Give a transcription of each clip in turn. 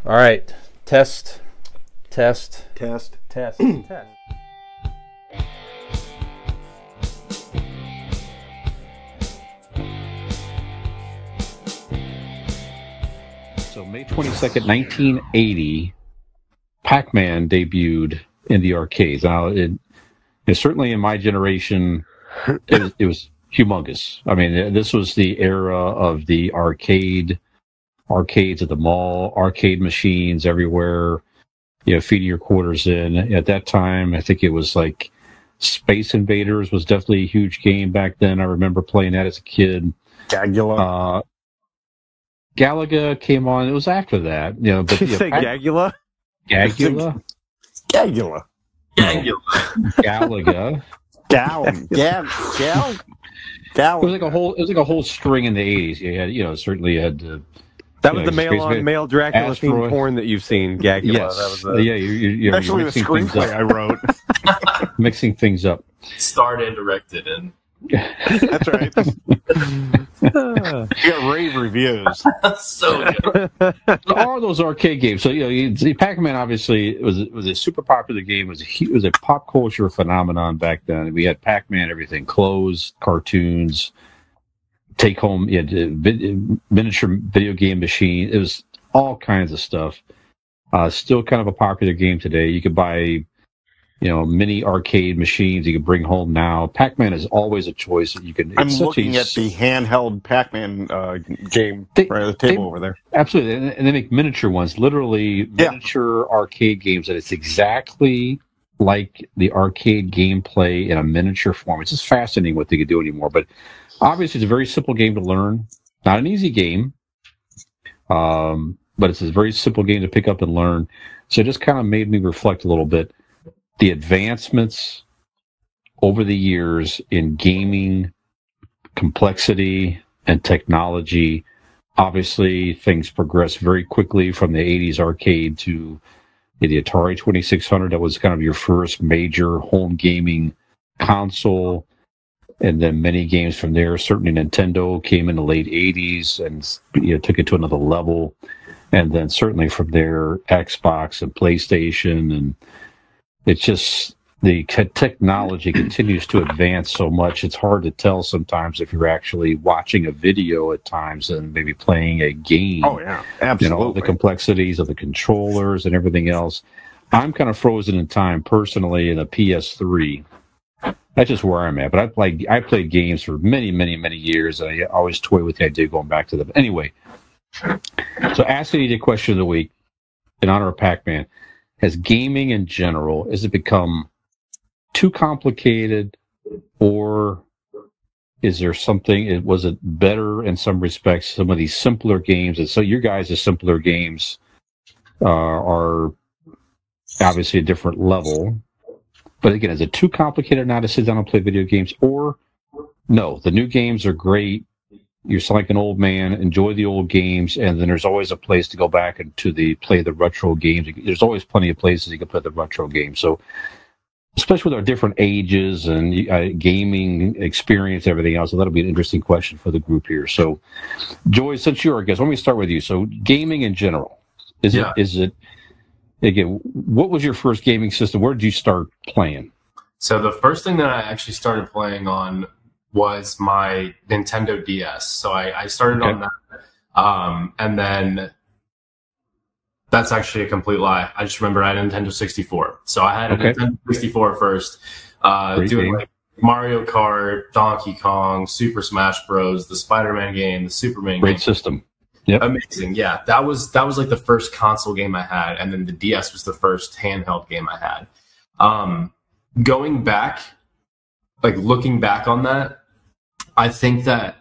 All right. Test. Test. Test. So May 22nd, 1980, Pac-Man debuted in the arcades. Now, certainly in my generation, it was humongous. I mean, this was the era of the arcades at the mall, arcade machines everywhere, feeding your quarters in. At that time, I think it was like Space Invaders was definitely a huge game back then. I remember playing that as a kid. Gagula. Galaga came on. It was after that. But, Did you say Gagula? Gagula? Gagula. Galaga. It was like a whole string in the 80s. You had, certainly you had. That was the male Dracula themed porn that you've seen, Gagula. Yes. That was you're actually the screenplay I wrote. Mixing things up. Starred and directed in. That's right. You got rave reviews. So good. All those arcade games. So Pac-Man obviously was a super popular game. It was a pop culture phenomenon back then. We had Pac-Man, everything, clothes, cartoons, take home, miniature video game machine. It was all kinds of stuff. Still kind of a popular game today. You could buy mini arcade machines you can bring home now. Pac-Man is always a choice. I'm looking at the handheld Pac-Man game right at the table over there. Absolutely, and they make miniature ones, literally miniature arcade games, and it's exactly like the arcade gameplay in a miniature form. It's just fascinating what they can do anymore. But obviously, it's a very simple game to learn. Not an easy game, but it's a very simple game to pick up and learn. So it just kind of made me reflect a little bit. The advancements over the years in gaming, complexity, and technology. Obviously, things progressed very quickly from the 80s arcade to the Atari 2600. That was kind of your first major home gaming console. And then many games from there. Certainly Nintendo came in the late 80s and took it to another level. And then certainly from there, Xbox and PlayStation, and it's just the technology continues to advance so much. It's hard to tell sometimes if you're actually watching a video at times and maybe playing a game. Oh, yeah, absolutely. The complexities of the controllers and everything else. I'm kind of frozen in time personally in a PS3. That's just where I'm at. But I played games for many, many, many years, and I always toy with the idea of going back to them. Anyway, so asking you the question of the week in honor of Pac-Man. Has gaming in general, has it become too complicated, or is there something, was it better in some respects, some of these simpler games? And so your guys' simpler games are obviously a different level. But again, is it too complicated now to sit down and play video games? Or no, the new games are great. You're like an old man, enjoy the old games, and then there's always a place to go back and play the retro games. There's always plenty of places you can play the retro games. So, especially with our different ages and gaming experience, everything else, so that'll be an interesting question for the group here. So, Joy, since you're our guest, let me start with you. So, gaming in general, is it again? What was your first gaming system? Where did you start playing? So the first thing that I actually started playing on was my Nintendo DS. So I started on that. And then that's actually a complete lie. I just remember I had a Nintendo 64. So I had a Nintendo 64 first, doing like Mario Kart, Donkey Kong, Super Smash Bros., the Spider-Man game, the Superman game. Great system. Yep. Amazing. Yeah. That was like the first console game I had. And then the DS was the first handheld game I had. Going back, like looking back on that, I think that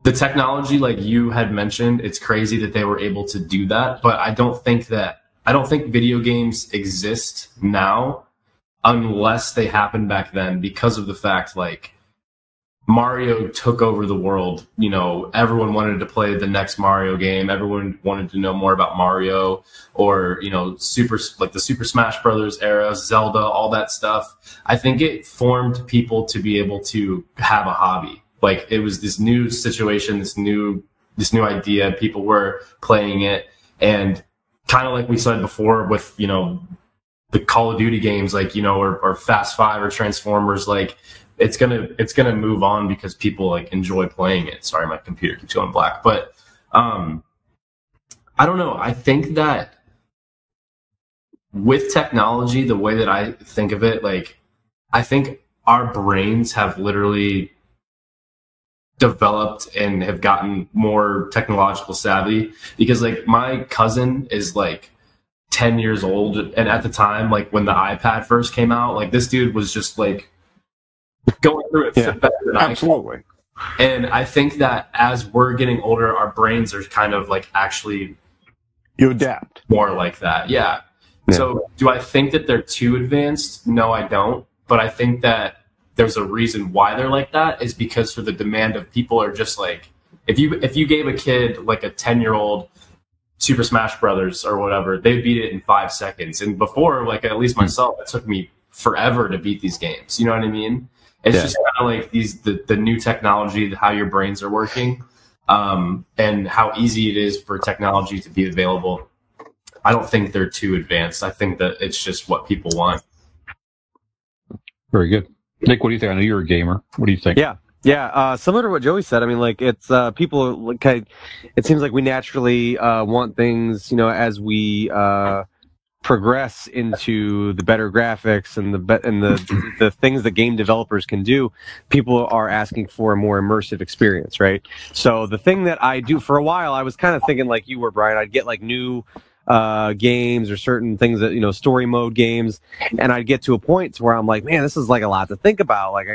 the technology, like you had mentioned, it's crazy that they were able to do that. But I don't think video games exist now unless they happened back then, because of the fact, like, Mario took over the world. Everyone wanted to play the next Mario game. Everyone wanted to know more about Mario, or, the Super Smash Brothers era, Zelda, all that stuff. I think it formed people to be able to have a hobby. Like, it was this new situation, this new idea. People were playing it, and kind of like we said before with, you know, the Call of Duty games, like, you know, or Fast 5 or Transformers, like it's gonna move on because people like enjoy playing it. Sorry, my computer keeps going black. But I don't know. I think that with technology, the way that I think of it, like I think our brains have literally developed and have gotten more technological savvy, because like my cousin is like 10 years old, and at the time, like when the iPad first came out, like this dude was just like going through it better than absolutely. And I think that as we're getting older, our brains are kind of like actually you adapt more like that. Yeah. So do I think that they're too advanced? No, I don't. But I think that there's a reason why they're like that, is because for the demand of people are just like, if you gave a kid like a 10-year-old Super Smash Brothers or whatever, they'd beat it in 5 seconds. And before, like at least myself, it took me forever to beat these games. You know what I mean? It's just kind of like the new technology, how your brains are working, and how easy it is for technology to be available. I don't think they're too advanced. I think that it's just what people want. Very good. Nick, what do you think? I know you're a gamer. What do you think? Yeah. Similar to what Joey said. I mean, like it's people. It seems like we naturally want things, you know, as we progress into the better graphics and the things that game developers can do. People are asking for a more immersive experience, right? So the thing that I do for a while, I was kind of thinking like you were, Brian. I'd get like new games or certain things that, you know, story mode games, and I'd get to a point where I'm like, man, this is like a lot to think about. Like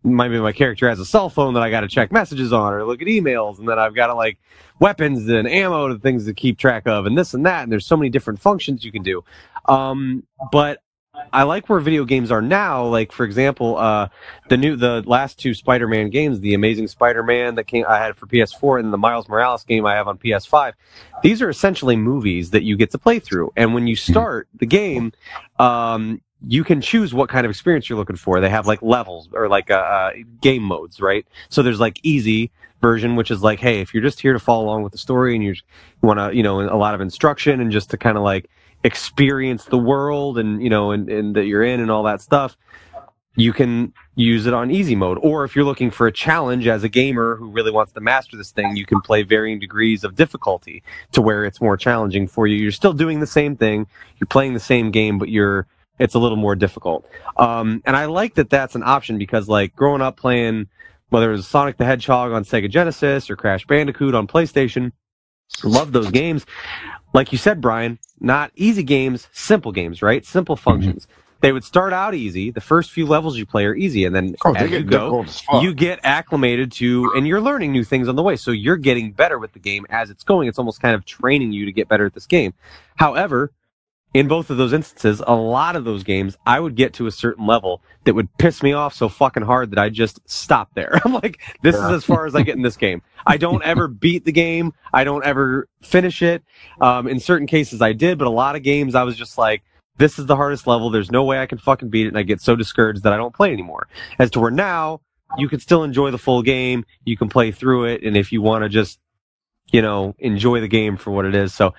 maybe my character has a cell phone that I gotta check messages on or look at emails, and then I've got to like weapons and ammo and things to keep track of and this and that, and there's so many different functions you can do. But I like where video games are now. Like, for example, the last 2 Spider-Man games, the Amazing Spider-Man that I had for PS4 and the Miles Morales game I have on PS5. These are essentially movies that you get to play through. And when you start the game, you can choose what kind of experience you're looking for. They have like levels or like game modes, right? So there's like easy version, which is like, hey, if you're just here to follow along with the story and you want to, you know, a lot of instruction and just to kind of like experience the world and, you know, and that you're in and all that stuff, you can use it on easy mode. Or if you're looking for a challenge as a gamer who really wants to master this thing, you can play varying degrees of difficulty to where it's more challenging for you. You're still doing the same thing, you're playing the same game, but it's a little more difficult. And I like that that's an option, because like growing up playing, whether it was Sonic the Hedgehog on Sega Genesis or Crash Bandicoot on PlayStation, love those games. Like you said, Brian, not easy games, simple games, right? Simple functions. They would start out easy. The first few levels you play are easy, and then as you go, you get acclimated to, and you're learning new things on the way. So you're getting better with the game as it's going. It's almost kind of training you to get better at this game. However, in both of those instances, a lot of those games, I would get to a certain level that would piss me off so fucking hard that I just stop there. I'm like, this is as far as I get in this game. I don't ever beat the game. I don't ever finish it. In certain cases I did, but a lot of games I was just like, this is the hardest level. There's no way I can fucking beat it. And I get so discouraged that I don't play anymore. As to where now, you can still enjoy the full game. You can play through it. And if you want to just, you know, enjoy the game for what it is. So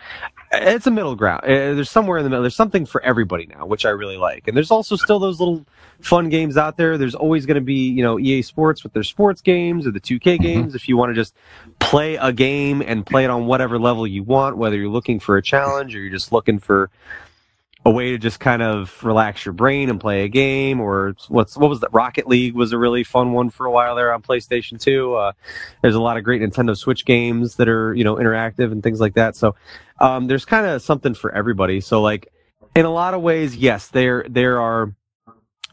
it's a middle ground. There's somewhere in the middle. There's something for everybody now, which I really like. And there's also still those little fun games out there. There's always going to be, you know, EA Sports with their sports games or the 2K games. If you want to just play a game and play it on whatever level you want, whether you're looking for a challenge or you're just looking for a way to just kind of relax your brain and play a game, or what was that? Rocket League was a really fun one for a while there on PlayStation 2. There's a lot of great Nintendo Switch games that are, you know, interactive and things like that. So there's kind of something for everybody. So like in a lot of ways, yes, there are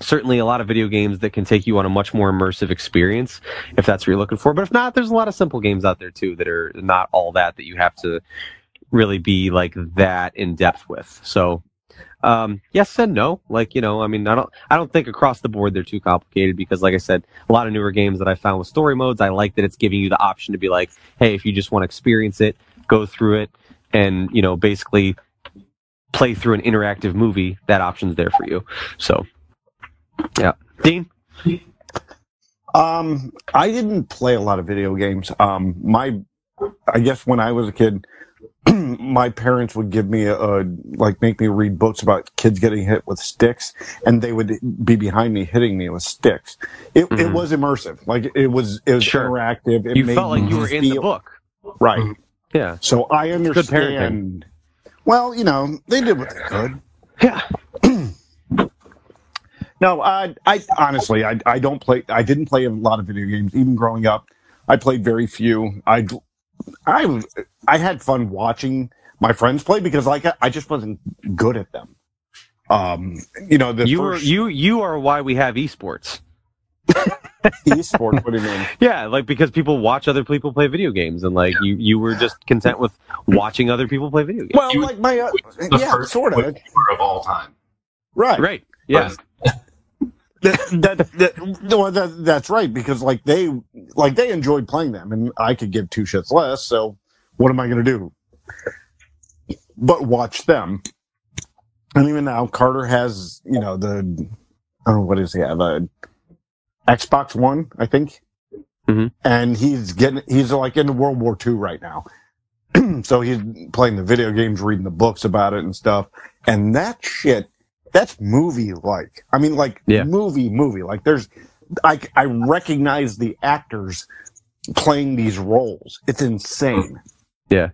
certainly a lot of video games that can take you on a much more immersive experience if that's what you're looking for. But if not, there's a lot of simple games out there too that are not all that you have to really be like that in depth with. So yes and no. Like, you know, I mean, I don't think across the board they're too complicated, because like I said, a lot of newer games that I found with story modes, I like that it's giving you the option to be like, hey, if you just want to experience it, go through it and, you know, basically play through an interactive movie. That option's there for you. So, yeah. Dean? I didn't play a lot of video games. I guess when I was a kid, my parents would give me make me read books about kids getting hit with sticks, and they would be behind me hitting me with sticks. It was immersive. Like it was Sure. interactive. It You made felt like me you were in the feel- book. Right. Yeah. So I Good parenting. understand. Well, they did what they could. Yeah. No, I honestly, I don't play. I didn't play a lot of video games even growing up. I played very few. I had fun watching my friends play because I just wasn't good at them. You are why we have esports. Esports. What do you mean? Yeah, like because people watch other people play video games, and like you were just content with watching other people play video games. Well, like my The first sort of gamer of all time. right. Yeah. That's right, because they enjoyed playing them, and I could give two shits less. So what am I going to do? But watch them. And even now, Carter has I don't know, what does he have? Xbox One, I think. Mm-hmm. And he's like into World War II right now. So he's playing the video games, reading the books about it and stuff. And that shit, that's movie-like. I mean, movie. Like I recognize the actors playing these roles. It's insane. Yeah.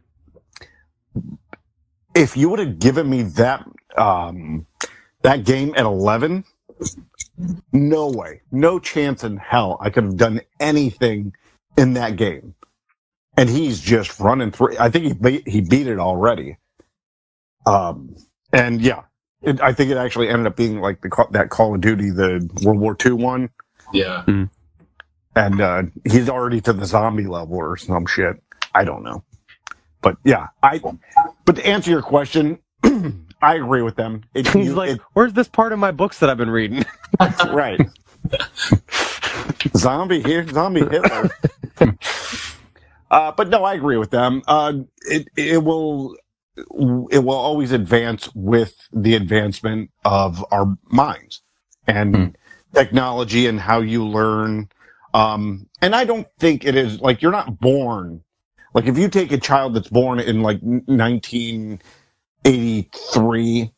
If you would have given me that game at 11, no way, no chance in hell I could have done anything in that game. And he's just running through. I think he beat it already. And yeah, I think it actually ended up being like that Call of Duty, the World War II one. Yeah. Mm. And he's already to the zombie level or some shit. I don't know. But yeah, but to answer your question, I agree with them. He's where's this part of my books that I've been reading? Right. Zombie here, zombie Hitler. But no, I agree with them. It will always advance with the advancement of our minds and technology and how you learn. And I don't think it is like you're not born. Like if you take a child that's born in like 1983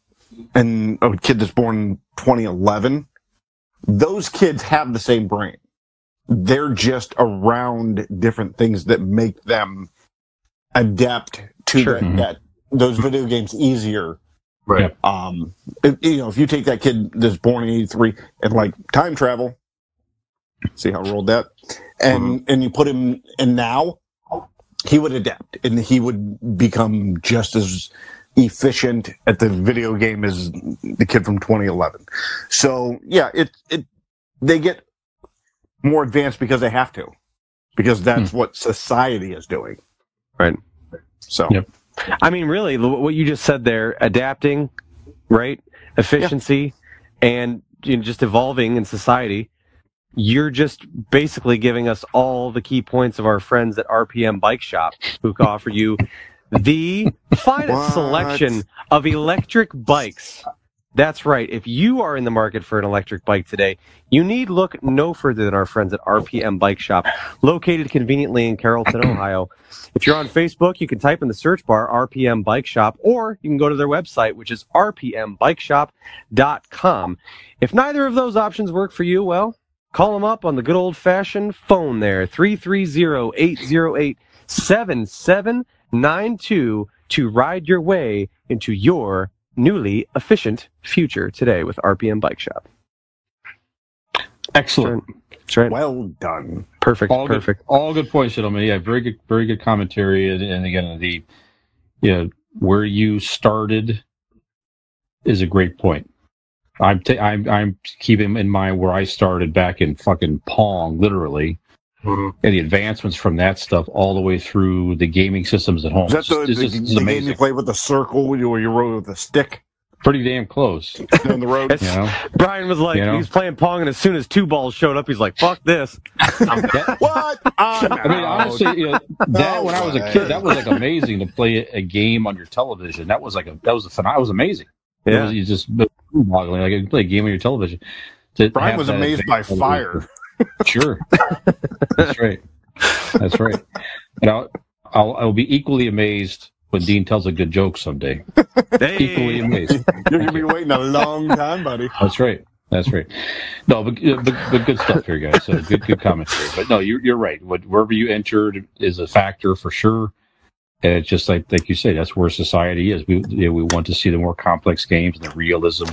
and a kid that's born in 2011, those kids have the same brain. They're just around different things that make them adapt to those video games easier. Right. If you take that kid that's born in 83 and like time travel, see how I rolled that, and you put him in now, he would adapt and he would become just as efficient at the video game as the kid from 2011. So yeah, they get more advanced because they have to, because that's what society is doing. Right. So, I mean, really, what you just said there, adapting, right? Efficiency and just evolving in society. You're just basically giving us all the key points of our friends at RPM Bike Shop, who can offer you the finest selection of electric bikes. That's right. If you are in the market for an electric bike today, you need look no further than our friends at RPM Bike Shop, located conveniently in Carrollton, Ohio. If you're on Facebook, you can type in the search bar RPM Bike Shop, or you can go to their website, which is rpmbikeshop.com. If neither of those options work for you, well, call them up on the good old-fashioned phone there, 330-808-7792, to ride your way into your newly efficient future today with RPM Bike Shop. Excellent. That's right. Well done. Perfect. Perfect. All good points, gentlemen. Yeah, very good commentary. And again, where you started is a great point. I'm keeping in mind where I started back in fucking Pong, literally, and the advancements from that stuff all the way through the gaming systems at home. Is that the game you play with the circle where you rode with a stick? Pretty damn close. Down the road. Brian was like, he was playing Pong, and as soon as two balls showed up, he's like, "Fuck this!" What? I mean, honestly, that when I was a kid, that was like amazing to play a game on your television. That was amazing. Yeah, it was, you just boggling. Like you can play a game on your television. Brian was amazed by fire. Sure, that's right. And I'll be equally amazed when Dean tells a good joke someday. Equally amazed. You're going to be waiting a long time, buddy. That's right. That's right. No, but good stuff here, guys. So good commentary. But no, you're right. Wherever you entered is a factor for sure. And it's just like you say, that's where society is. We want to see the more complex games and the realism.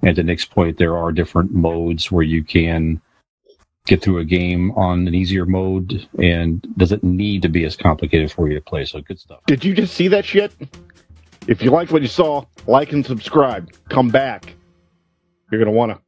And to Nick's point, there are different modes where you can get through a game on an easier mode, and doesn't need to be as complicated for you to play. So good stuff. Did you just see that shit? If you liked what you saw, like and subscribe. Come back. You're going to want to.